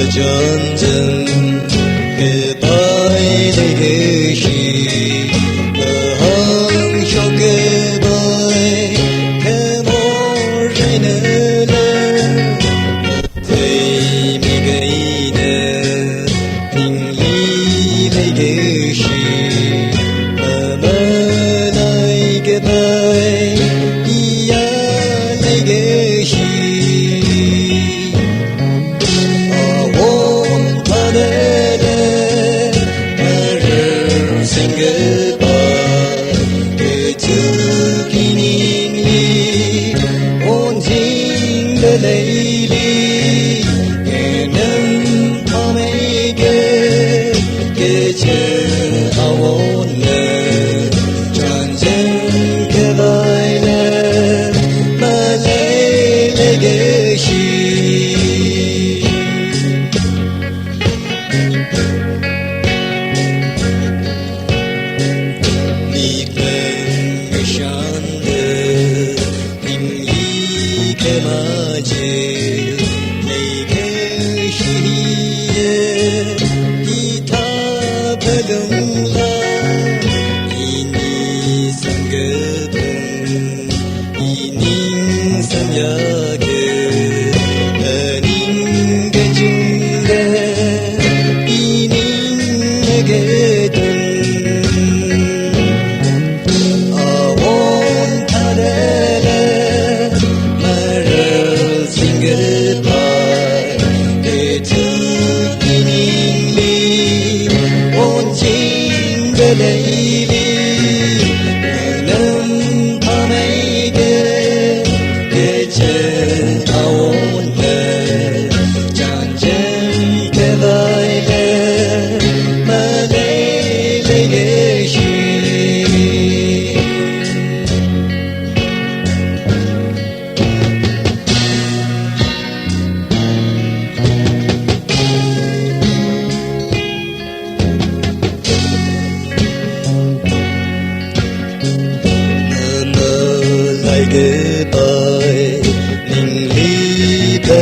战争给白的黑心，航小给白，给莫人的人，对每个人，听里的给心，慢来给白，咿呀来给心。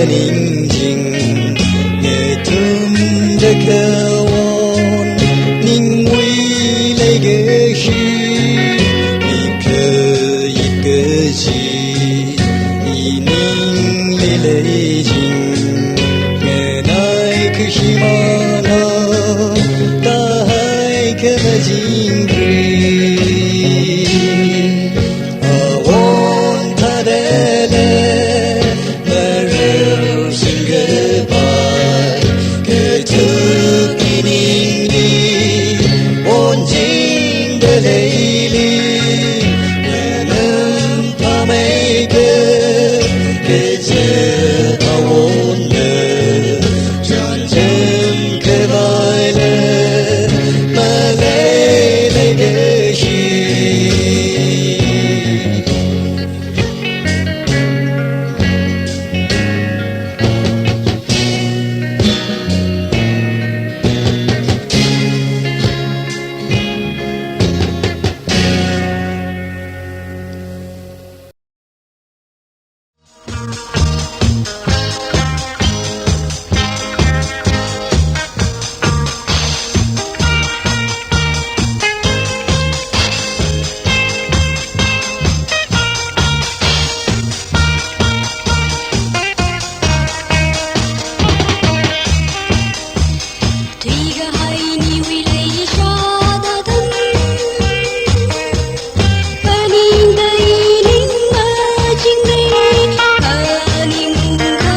宁静，也吞着渴望，宁为那个是一个一个字，一宁里泪尽，也奈可是嘛那大海可那尽归。和你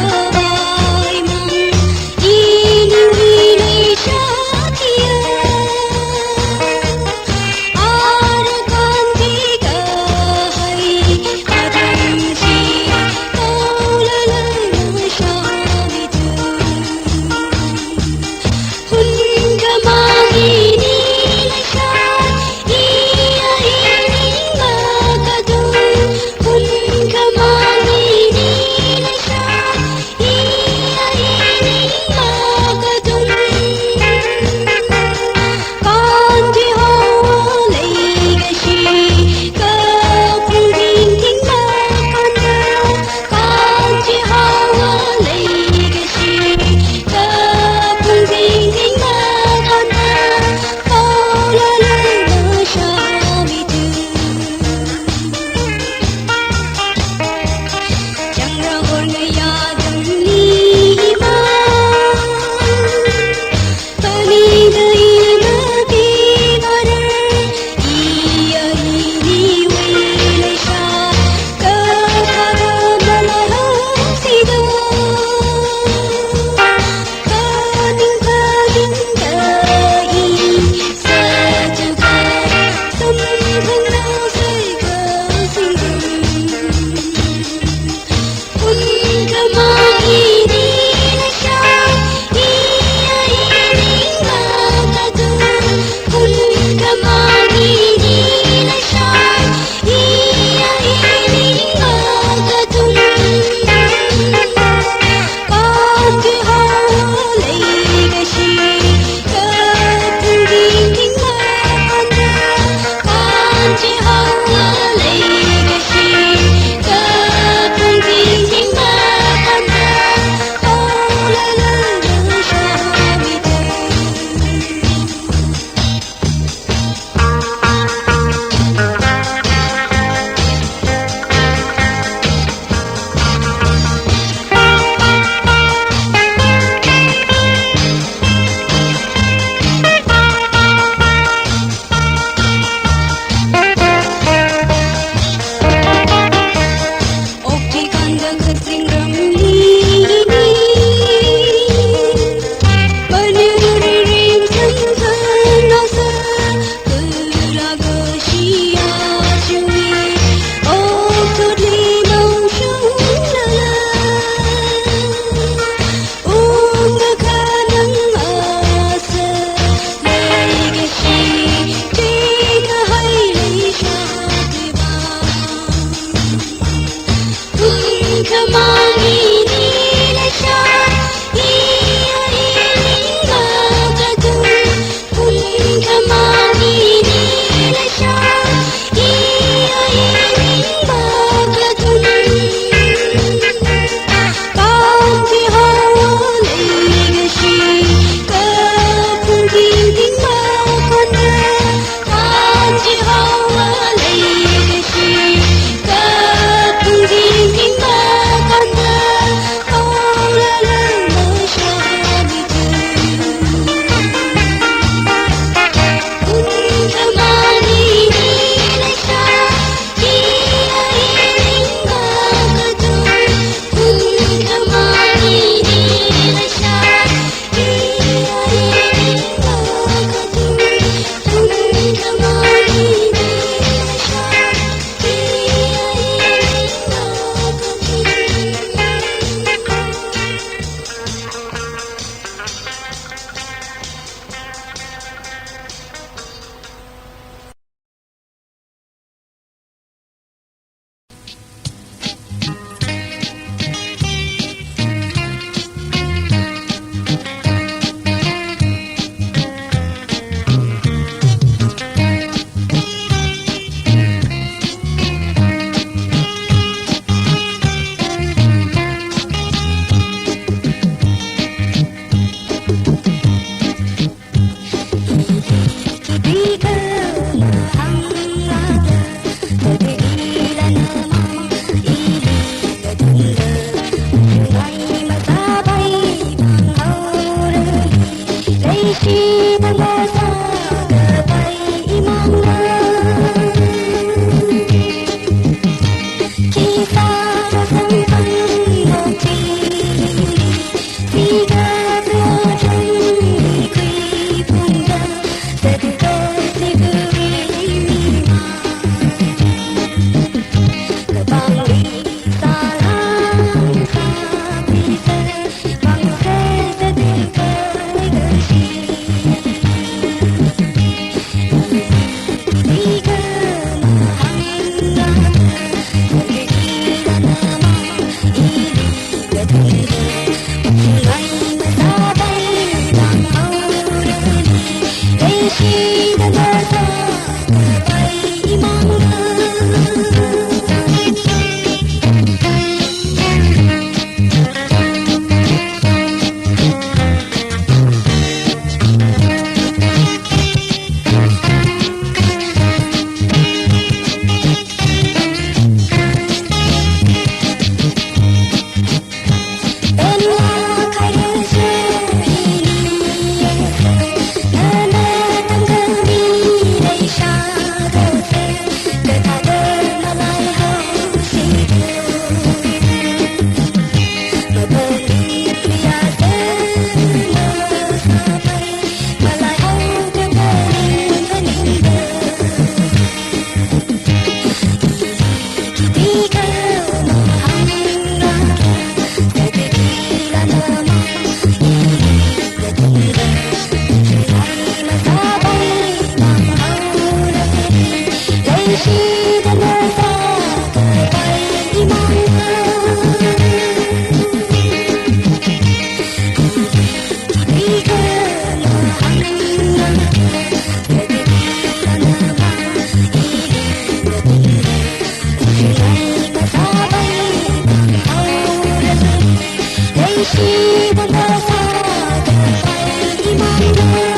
记得了他的白衣马人。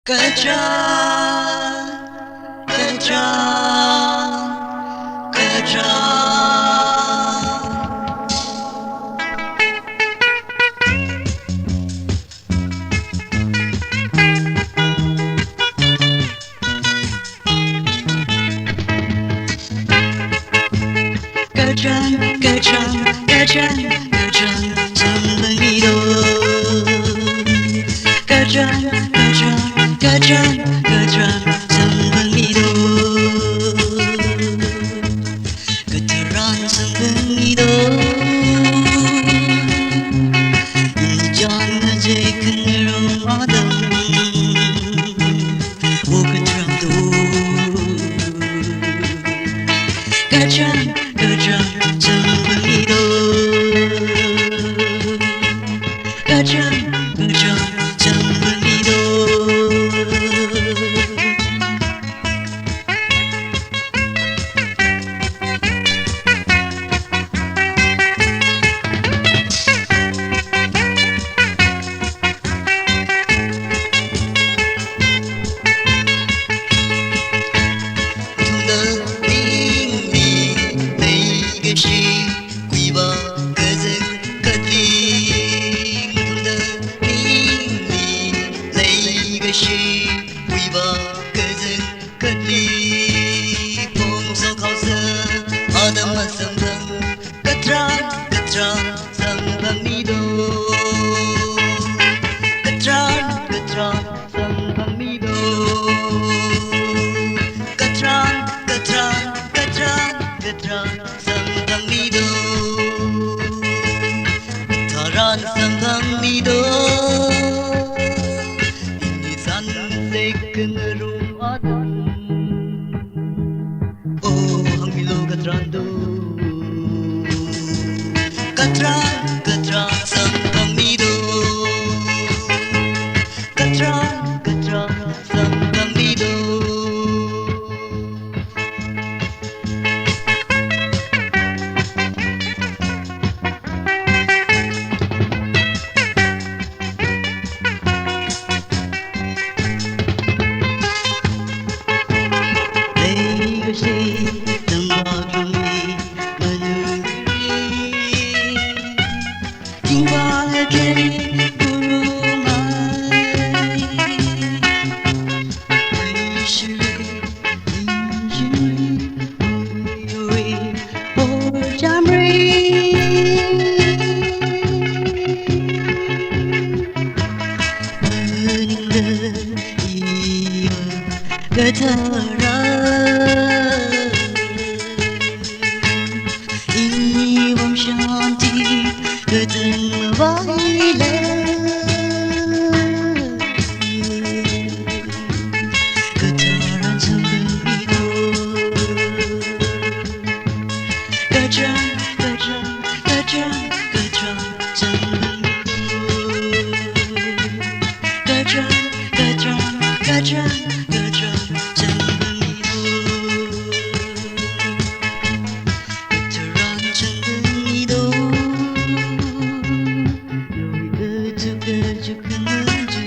Gajah, gajah, gajah. Gajah, gajah, gajah, gajah, sembang hidup. Gajah, gajah, gajah, gajah, sembang hidup. Keteran sembang hidup. Jangan jekan Ramadan. Oh keteran tu. Gajah, gajah, sembang hidup. Gajah, gajah, sembang hidup. bersih tembak bumi menuri timbang kiri burumai Ayşeri injiri uyuri borjamri meninggal ia ketara Iwam Shanti keteng baile Ketaran sambil hidup Gajah, gajah, gajah, gajah sambil hidup Gajah, gajah, gajah, gajah sambil hidup Veteran sambil hidup Yoi ketuk menuju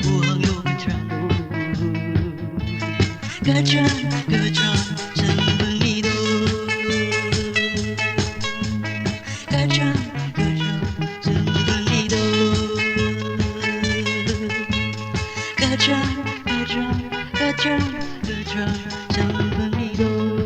Buang yoi terlalu Gajah, gajah sambil hidup Gajah, gajah sambil hidup Gajah, gajah, gajah, gajah sambil hidup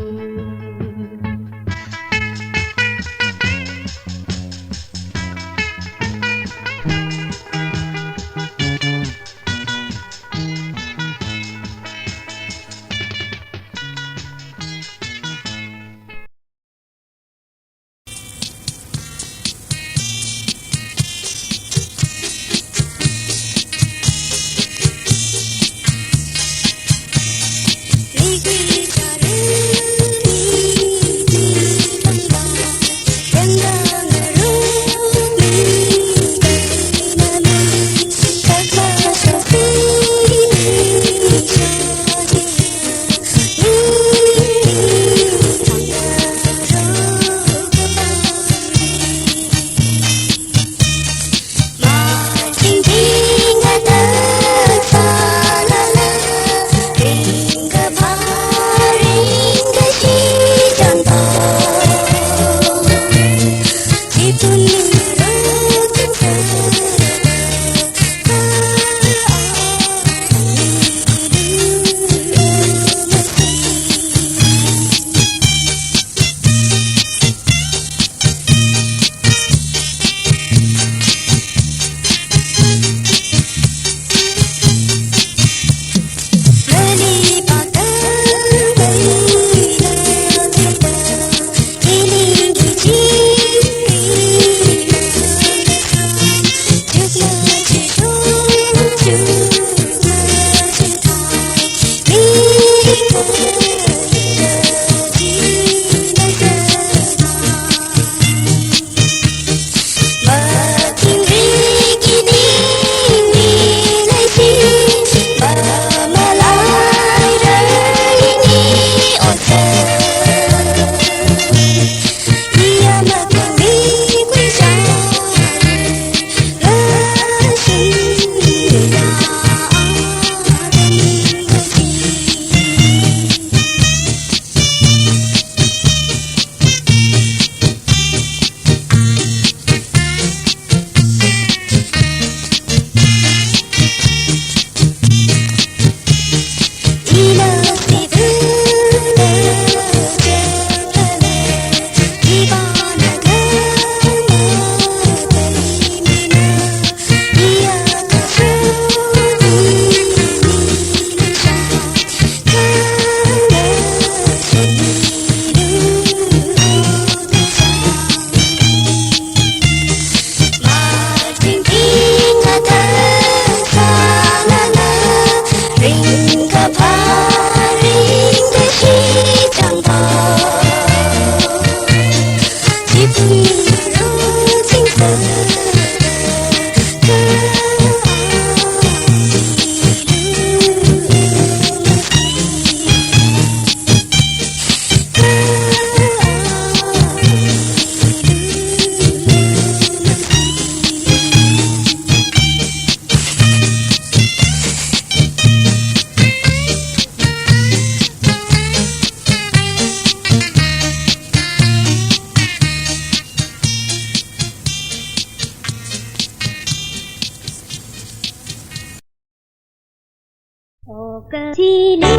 Oh kecili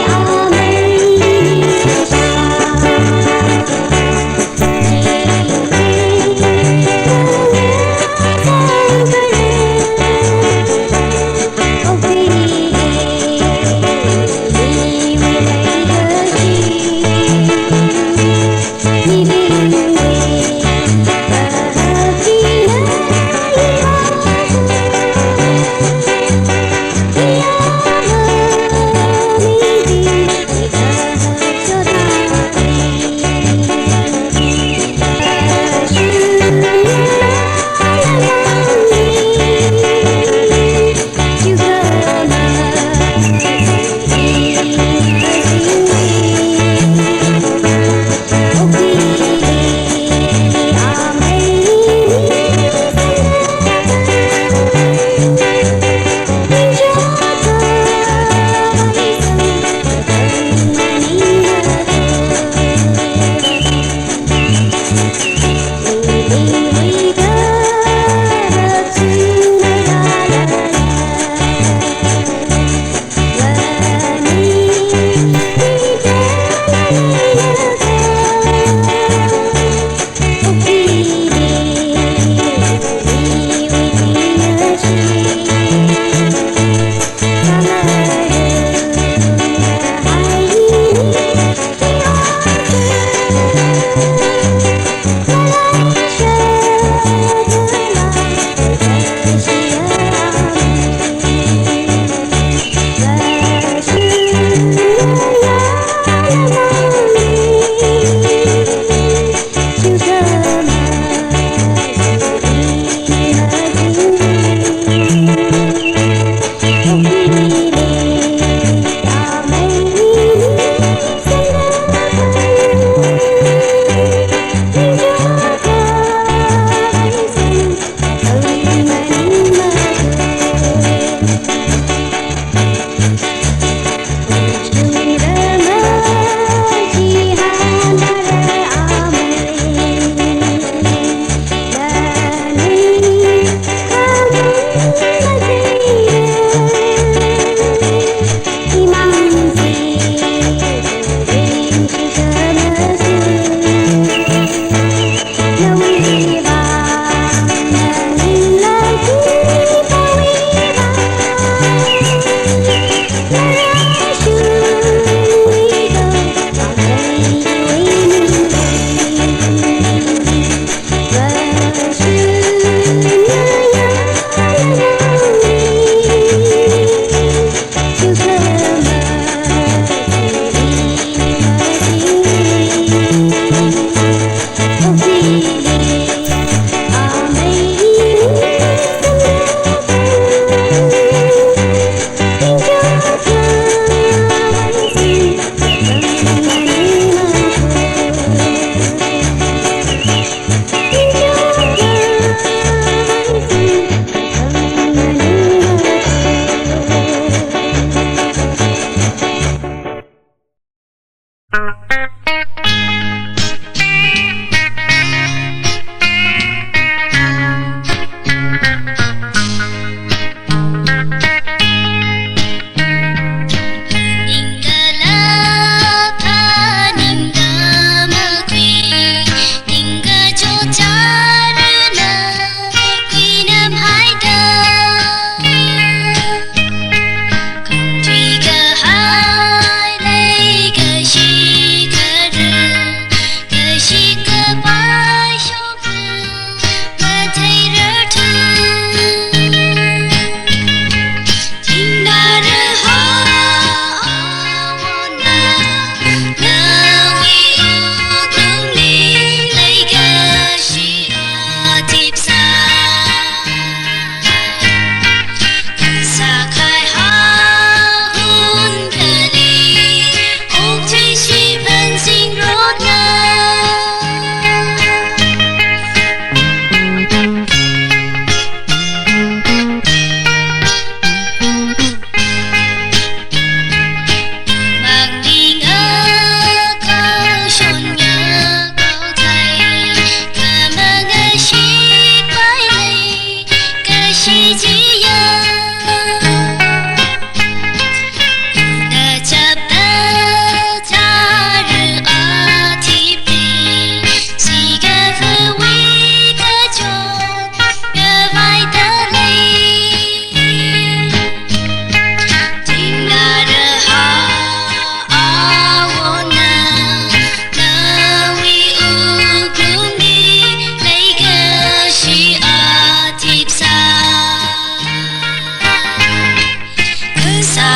amai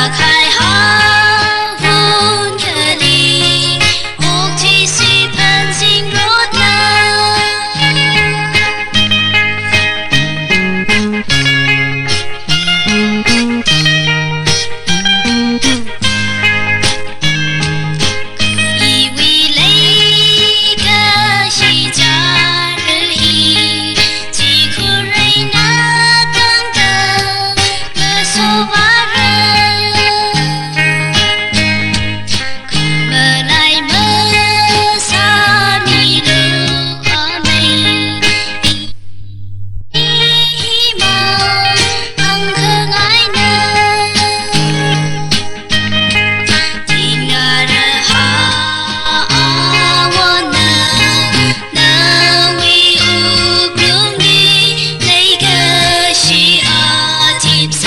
开好运的你，屋企是盆景若能。以为你个是家人意，只可瑞那等等个说话人，可么来么啥你路阿妹，你梦很可爱呢。听啊人好，我能为无共你，那个是阿吉萨。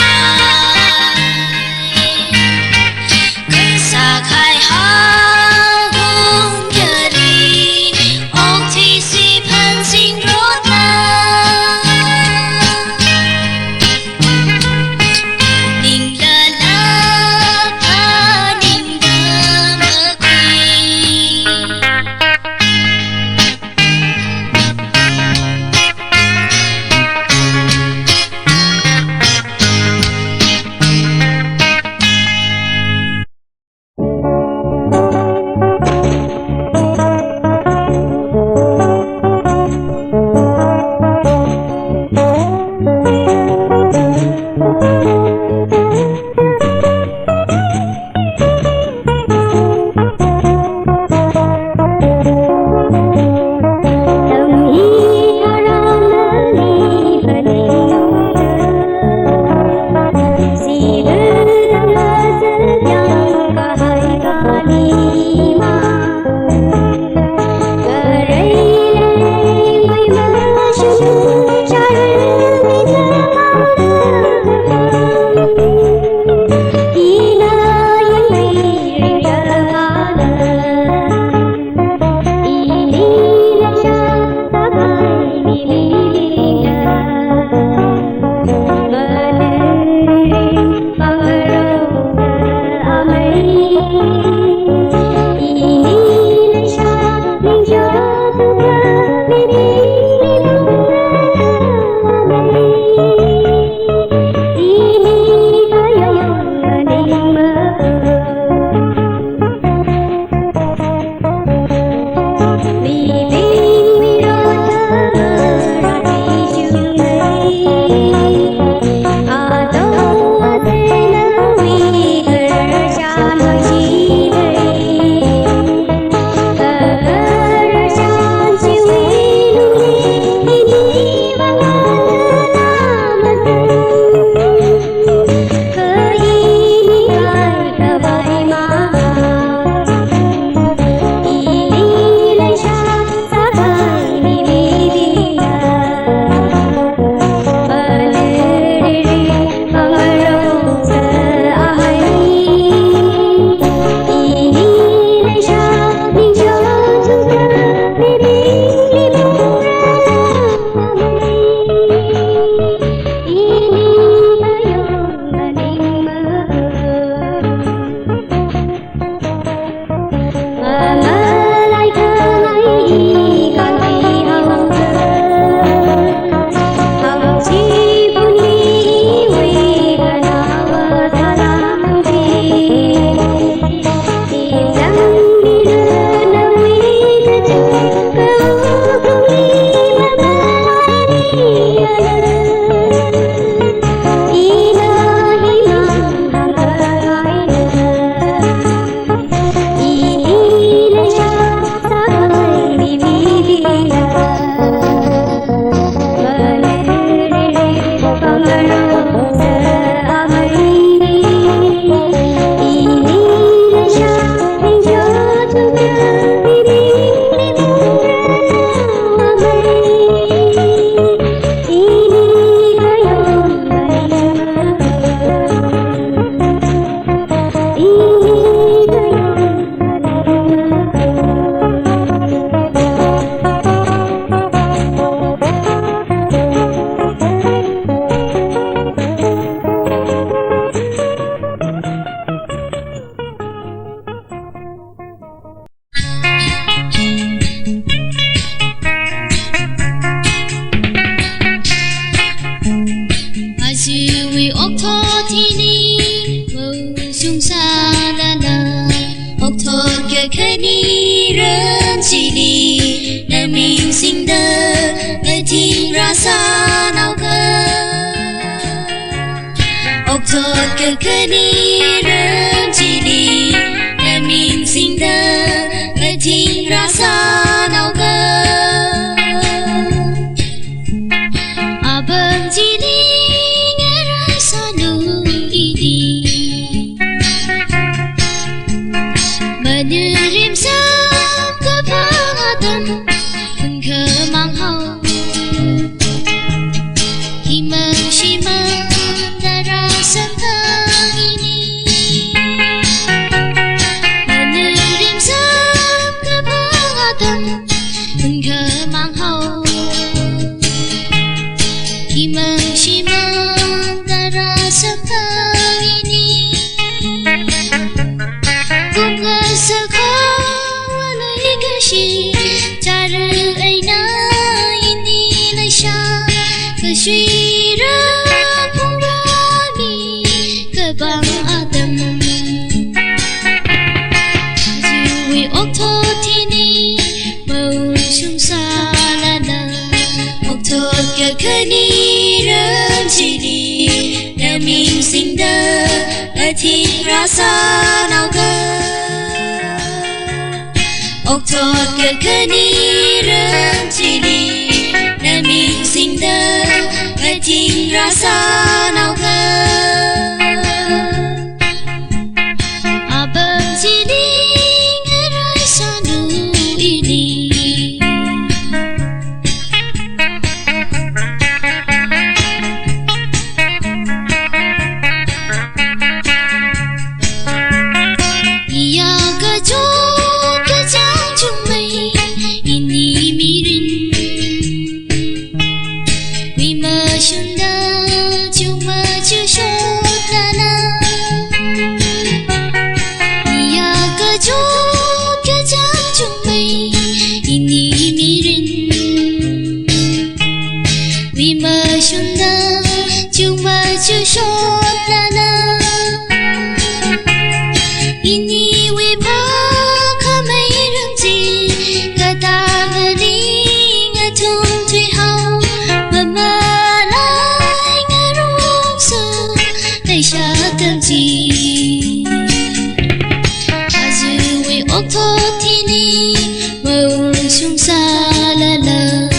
ที่นี่มูซุงซาลาลาออกทอดกะแค่นี้เริ่มจีนีและมีสิ่งเดิมและทิ้งราซาเนาเกอออกทอดกะแค่นี้เริ่มจีนีและมีสิ่งเดิมและทิ้งราซาเนาเกอMenerim sam kepadam pun kemangau Himang-shimang darah sentang ini Menerim sam kepadam pun kemangau Himang-shimang darah sentang ini Bunga sekolah kasih cara aina ini lesha kesyira purani kebang adam Zui okto tini mau sungsa lana okto kekeni ram jini namin singda latin rasa nauga Ốc thọt kê khê ni rơm chi ni Nè mình sinh đơ Ngài tình ra xa nào gơ À bơm chi ni Ngài rai xa nụ y ni Iya ka chốt ka chang chung mây ini mirin Vì mơ chung đơ chung mơ chưa shot na na Iya ka chốt ka chang chung mây ini mirin Vì mơ chung đơ chung mơ chưa shot na na Ini we pa kamay rung ti Gata maling atong tuy hao Mamalay nga rung sa Tay siya tang ti Azu we okto tini Mau sung sa lala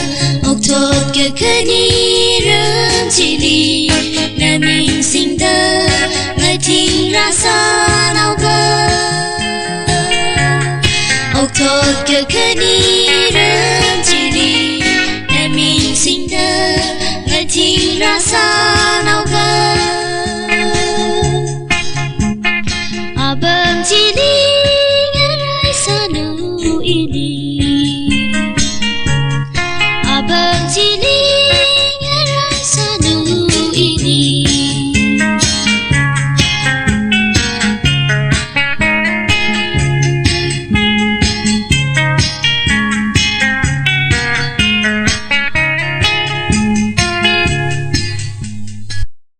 Okto kakani rung tili Naming singda Ngay ting rasa nào gơ Ốc thọt kê khê ni rơ